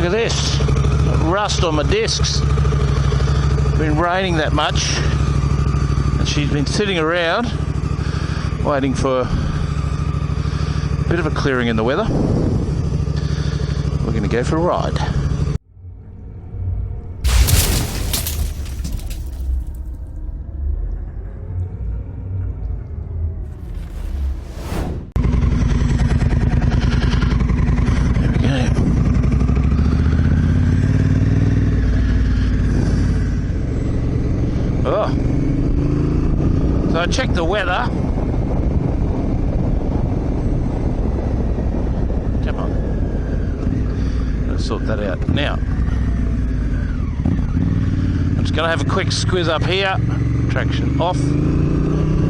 at this. Rust on my discs. Been raining that much. And she's been sitting around waiting for a bit of a clearing in the weather. We're going to go for a ride. So I checked the weather. Come on. Let's sort that out. Now, I'm just going to have a quick squiz up here. Traction off.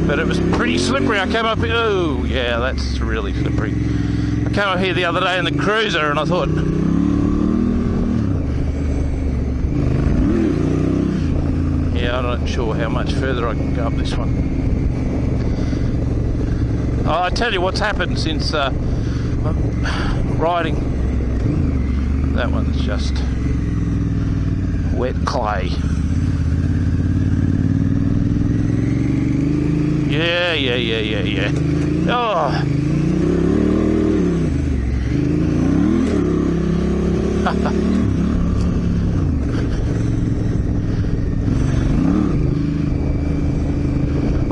But it was pretty slippery. I came up here. Oh, yeah, that's really slippery. I came up here the other day in the cruiser and I thought, yeah, I'm not sure how much further I can go up this one. Oh, I tell you what's happened since riding. That one's just wet clay. Yeah. Oh.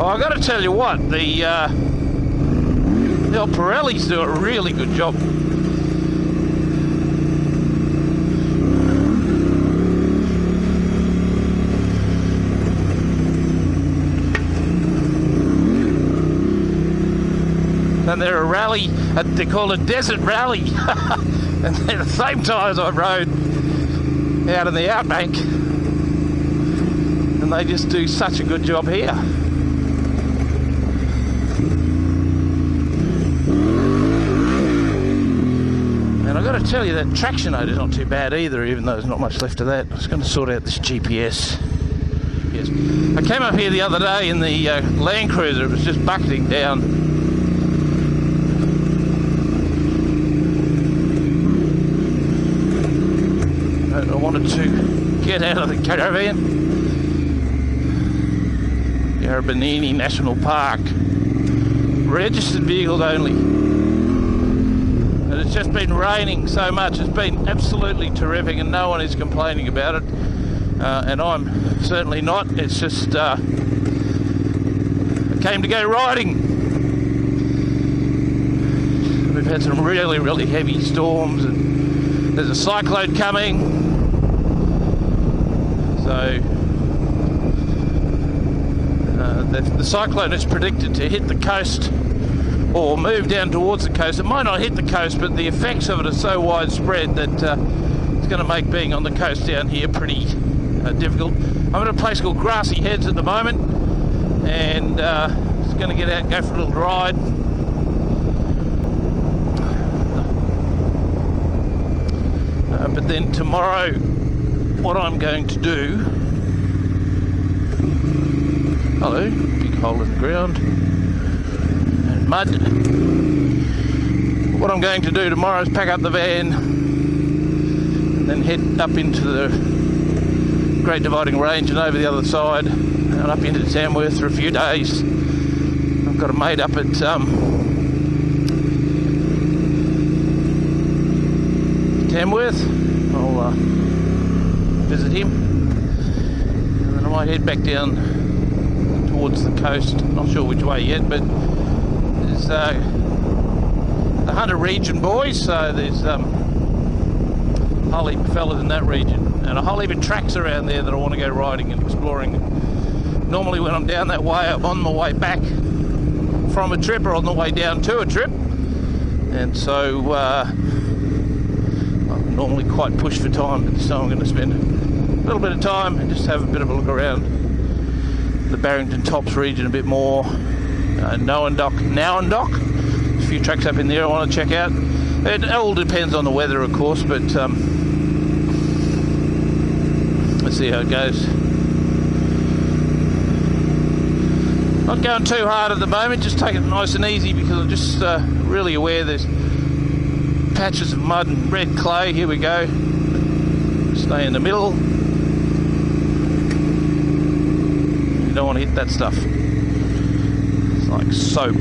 Oh, I got to tell you what, the old Pirellis do a really good job. And they're a rally, they call it desert rally. And they're the same tyres I rode out in the outbank. And they just do such a good job here. And I've got to tell you that traction load is not too bad either, even though there's not much left of that. I was going to sort out this GPS. Yes. I came up here the other day in the Land Cruiser. It was just bucketing down. I wanted to get out of the caravan. Yarriabini National Park. Registered vehicles only. And it's just been raining so much. It's been absolutely terrific and no one is complaining about it. And I'm certainly not. It's just I came to go riding. We've had some really, really heavy storms and there's a cyclone coming. So the cyclone is predicted to hit the coast or move down towards the coast. It might not hit the coast, but the effects of it are so widespread that it's going to make being on the coast down here pretty difficult. I'm at a place called Grassy Heads at the moment, and just going to get out and go for a little ride. But then tomorrow, what I'm going to do... Hello, big hole in the ground. And mud. What I'm going to do tomorrow is pack up the van and then head up into the Great Dividing Range and over the other side and up into Tamworth for a few days. I've got a mate up at Tamworth. I'll visit him and then I might head back down towards the coast. Not sure which way yet, but there's the Hunter region, boys, so there's a whole heap of fellas in that region and a whole heap of tracks around there that I want to go riding and exploring. Normally when I'm down that way, I'm on my way back from a trip or on the way down to a trip, and so I'm normally quite pushed for time, but this time I'm going to spend a little bit of time and just have a bit of a look around the Barrington Tops region a bit more. Nowendock, a few tracks up in there I want to check out. It all depends on the weather, of course, but let's see how it goes. Not going too hard at the moment, just taking it nice and easy because I'm just really aware there's patches of mud and red clay. Here we go. Stay in the middle. You don't want to hit that stuff. It's like soap.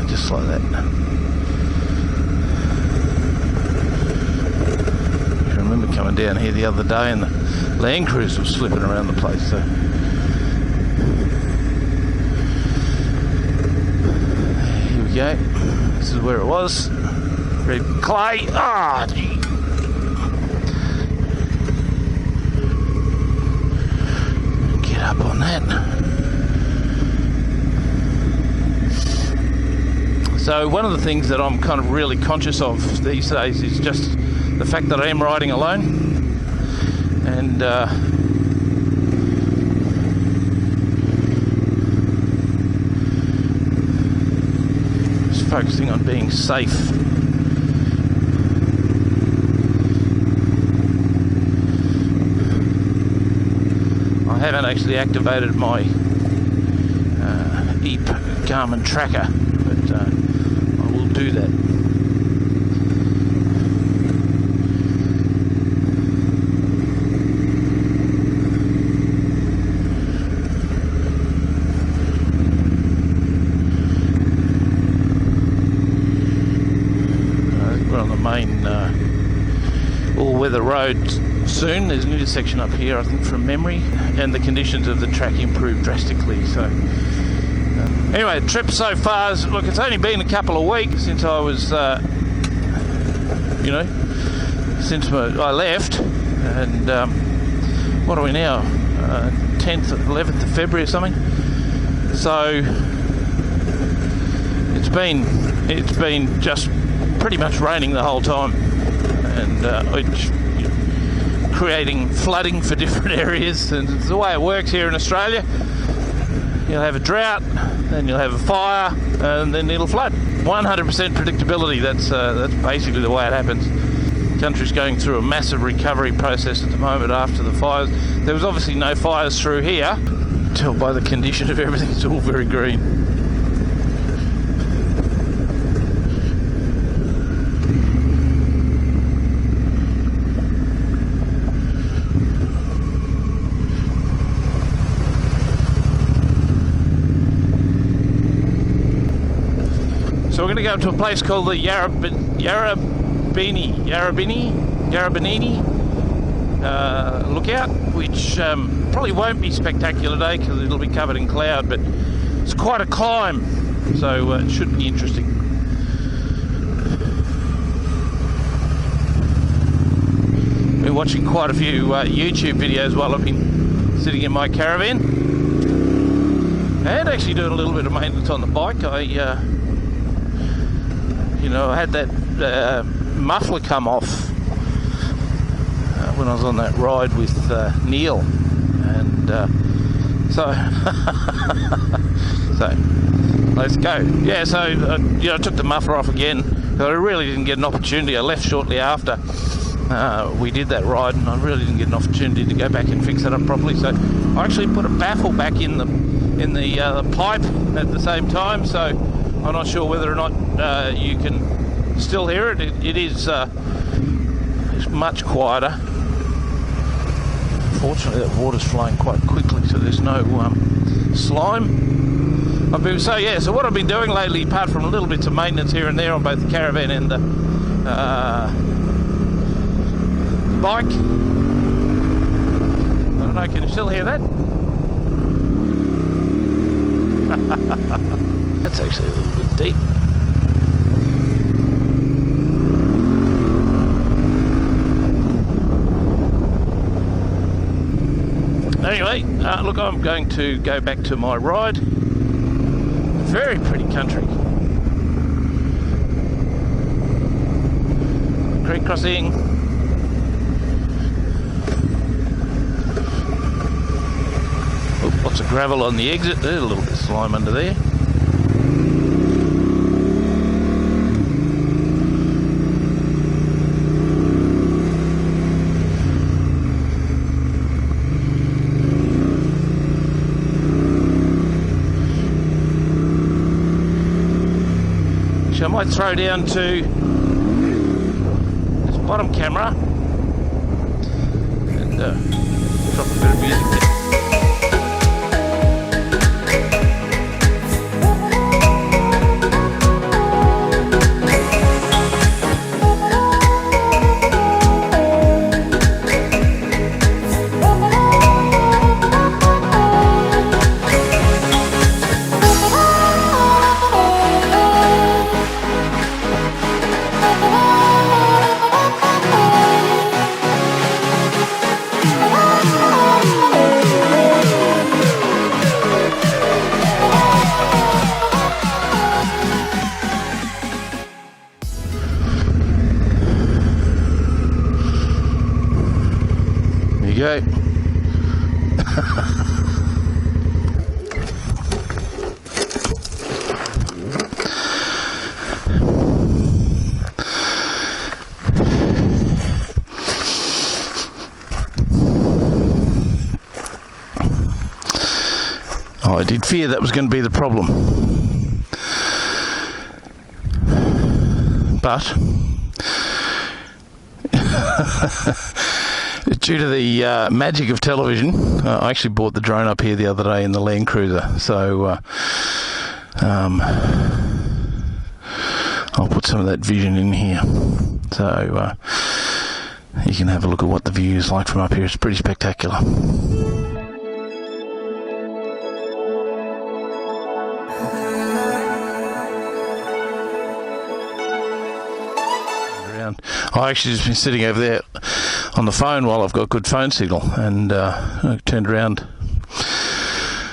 Just like that. I remember coming down here the other day and the Land Cruiser was slipping around the place. So here we go. This is where it was. Red clay. Ah, gee. Get up on that. So one of the things that I'm kind of really conscious of these days is just the fact that I am riding alone, and just focusing on being safe. I haven't actually activated my EEP Garmin tracker, but I will do that. We're on the main all-weather road soon. There's an intersection up here, I think, from memory, and the conditions of the track improved drastically. So anyway, the trip so far is, look, it's only been a couple of weeks since I was, since I left, and what are we now? 10th, 11th of February or something. So it's been just pretty much raining the whole time, and creating flooding for different areas. And it's the way it works here in Australia. You'll have a drought, then you'll have a fire, and then it'll flood. 100% predictability. That's basically the way it happens. The country's going through a massive recovery process at the moment after the fires. There was obviously no fires through here. Tell by the condition of everything, it's all very green. So we're going to go to a place called the Yarriabini lookout, which probably won't be a spectacular day because it'll be covered in cloud, but it's quite a climb, so it should be interesting. Been watching quite a few YouTube videos while I've been sitting in my caravan, and actually doing a little bit of maintenance on the bike. I had that muffler come off when I was on that ride with Neil, and so let's go. Yeah, so I took the muffler off again because I really didn't get an opportunity. I left shortly after we did that ride, and I really didn't get an opportunity to go back and fix it up properly. So I actually put a baffle back in the pipe at the same time. So I'm not sure whether or not you can still hear it. It's much quieter. Fortunately, that water's flowing quite quickly, so there's no slime. So what I've been doing lately, apart from little bits of maintenance here and there on both the caravan and the bike. I don't know, can you still hear that? That's actually a little bit deep. Anyway, look, I'm going to go back to my ride. Very pretty country. Creek crossing. gravel on the exit. There's a little bit of slime under there. So I might throw down to this bottom camera and drop a bit of music there. Go. Oh, I did fear that was going to be the problem, but due to the magic of television, I actually bought the drone up here the other day in the Land Cruiser, so I'll put some of that vision in here, so you can have a look at what the view is like from up here. It's pretty spectacular. I actually just been sitting over there on the phone while I've got good phone signal, and I turned around,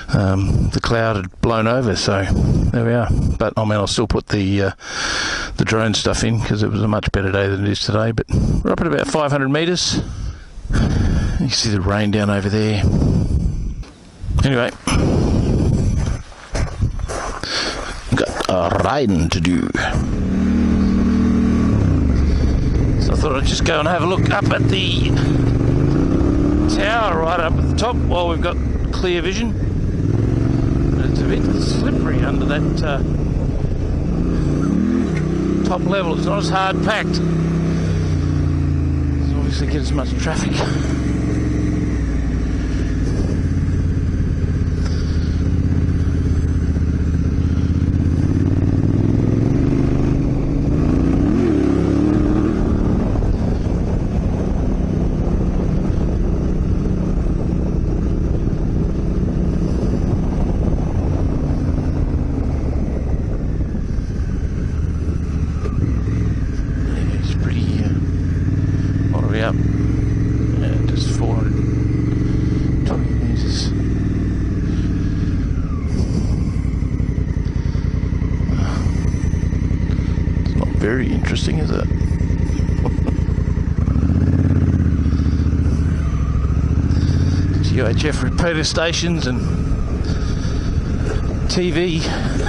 the cloud had blown over, so there we are. But I mean, I'll still put the drone stuff in because it was a much better day than it is today. But we're up at about 500 metres. You can see the rain down over there. Anyway, got a riding to do. I thought I'd just go and have a look up at the tower right up at the top while we've got clear vision. But it's a bit slippery under that top level. It's not as hard packed. It's obviously get as much traffic. Up, and just 420 meters. It's not very interesting, is it? UHF repeater stations and TV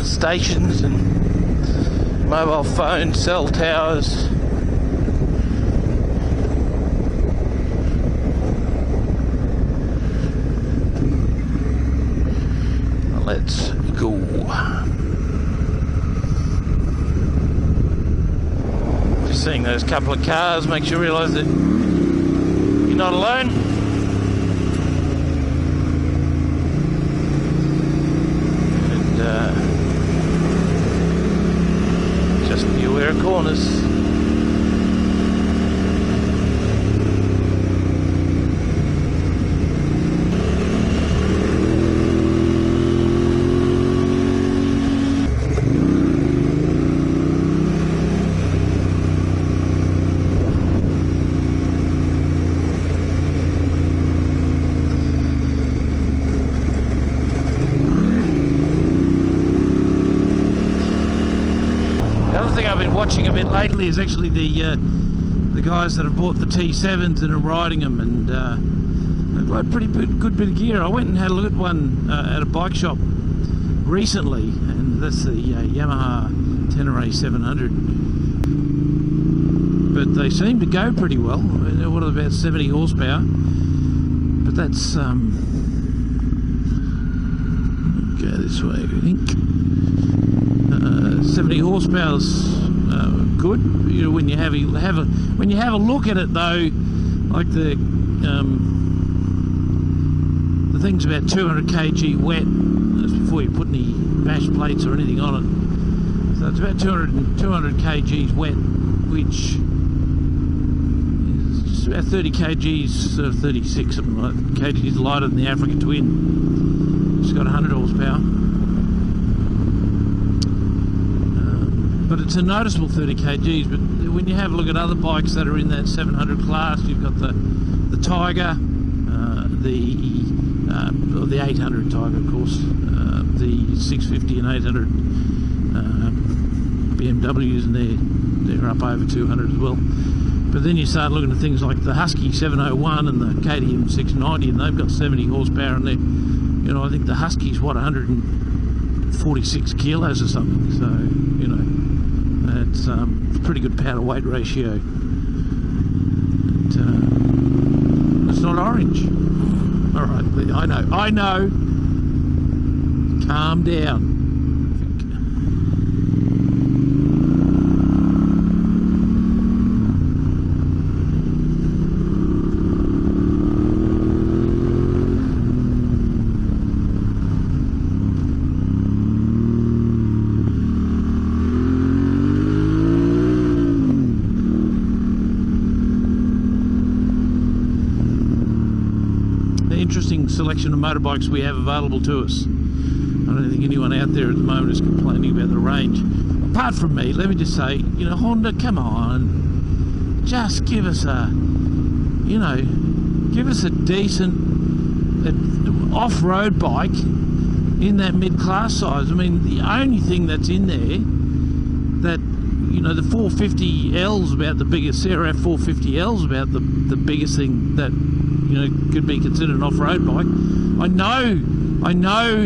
stations and mobile phone cell towers. Let's go. Just seeing those couple of cars makes you realise that you're not alone. And just be aware of corners. Watching a bit lately is actually the guys that have bought the T7s and are riding them, and They load pretty good bit of gear. I went and had a look at one at a bike shop recently, and that's the Yamaha Tenere 700. But they seem to go pretty well. They're what, about 70 horsepower. But that's go this way, I think. 70 horsepower's good. You know, when you have a look at it though, like the thing's about 200 kg wet. That's before you put any bash plates or anything on it. So it's about 200 kgs wet, which is just about 30 kgs, 36 something like kgs lighter than the Africa Twin. It's got 100 horsepower. But it's a noticeable 30 kgs. But when you have a look at other bikes that are in that 700 class, you've got the Tiger, the 800 Tiger, of course, the 650 and 800 BMWs, and they're up over 200 as well. But then you start looking at things like the Husky 701 and the KTM 690, and they've got 70 horsepower, and you know, I think the Husky's what, 146 kilos or something. So you know, it's a pretty good power to weight ratio. It's not orange. All right, I know. Calm down. Interesting selection of motorbikes we have available to us. I don't think anyone out there at the moment is complaining about the range. Apart from me, let me just say, you know, Honda, come on, just give us a, you know, give us a decent off-road bike in that mid-class size. I mean, the only thing that's in there that, you know, the 450L's about the biggest, CRF 450L's about the biggest thing that, you know, could be considered an off-road bike. I know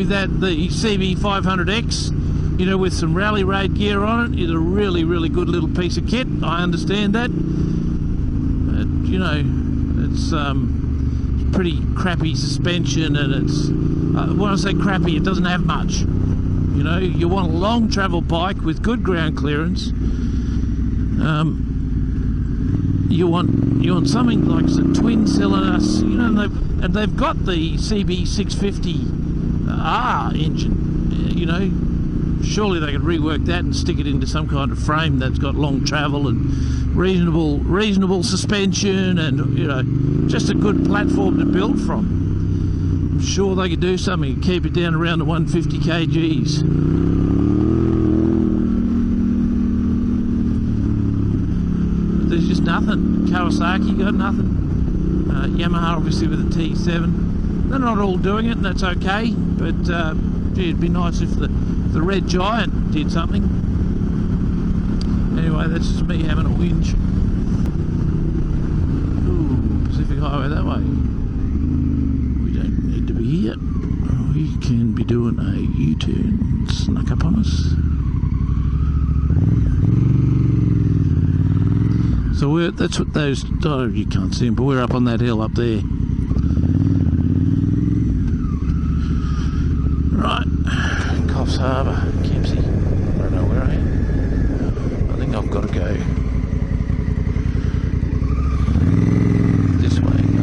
that the CB500X, you know, with some rally raid gear on it, is a really, really good little piece of kit. I understand that. But, you know, it's pretty crappy suspension, and it's, when I say crappy, it doesn't have much. You know, you want a long travel bike with good ground clearance. You want something like a twin cylinder, you know, and they've got the CB650R engine. You know, surely they could rework that and stick it into some kind of frame that's got long travel and reasonable suspension, and, you know, just a good platform to build from. I'm sure they could do something to keep it down around the 150 kgs. There's just nothing. Kawasaki got nothing. Yamaha obviously with the T7. They're not all doing it, and that's okay. But gee, it'd be nice if the Red Giant did something. Anyway, that's just me having a whinge. Ooh, Pacific Highway that way. We don't need to be here. We can be doing a U-turn. Snuck up on us. So that's what those, oh, you can't see them, but we're up on that hill up there. Right, Coffs Harbour, Kempsey. I don't know where I am. I think I've got to go this way, I think.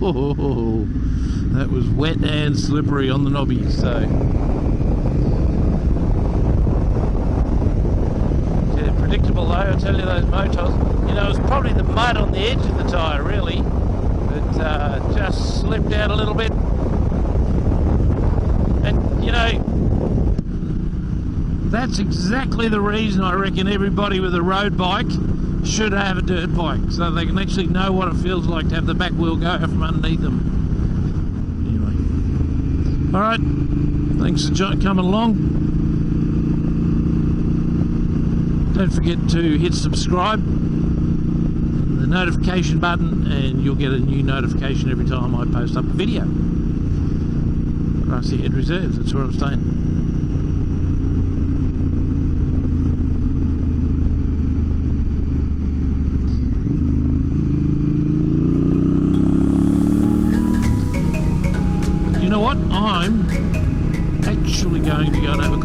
Oh, that was wet and slippery on the knobby, so though, I tell you, those motors. You know, it was probably the mud on the edge of the tyre, really, that just slipped out a little bit. And, you know, that's exactly the reason I reckon everybody with a road bike should have a dirt bike, so they can actually know what it feels like to have the back wheel go from underneath them. Anyway, alright, thanks for coming along. Don't forget to hit subscribe, the notification button, and you'll get a new notification every time I post up a video. Grassy Head Reserves, that's where I'm staying. You know what? I'm actually going to go and have a